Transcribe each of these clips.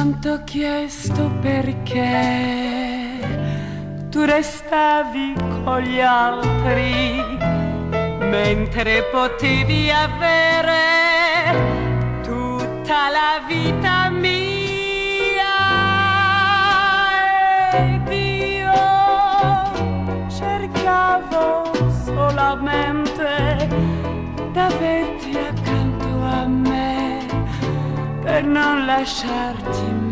Non t'ho chiesto perché tu restavi con gli altri, mentre potevi avere tutta la vita mia. Ed io cercavo solamente d'averti accanto a me, per non lasciarti mai.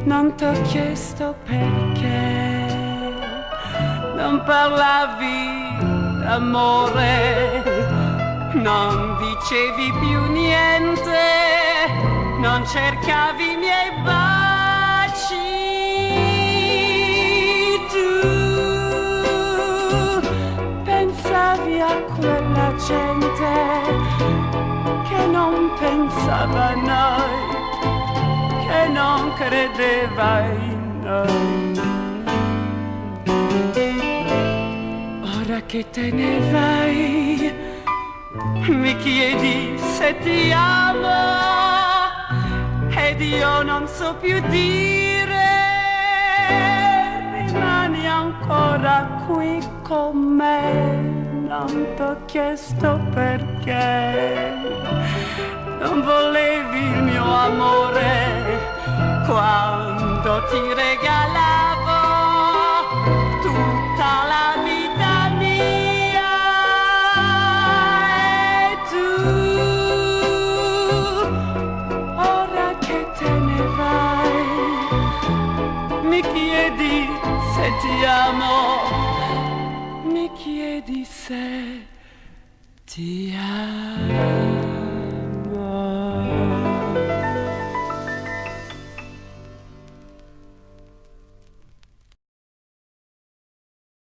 Non t'ho chiesto perché non parlavi d'amore, non dicevi più niente, non cercavi i miei baci. Tu pensavi a quella gente che non pensava a noi, che non credeva in noi. Ora che te ne vai, mi chiedi se ti amo, ed io non so più dire. Rimani ancora qui con me. Non t'ho chiesto perché non volevi il mio amore quando ti regalavo tutta la vita mia. E tu, ora che te ne vai, mi chiedi se ti amo, mi chiedi se ti amo.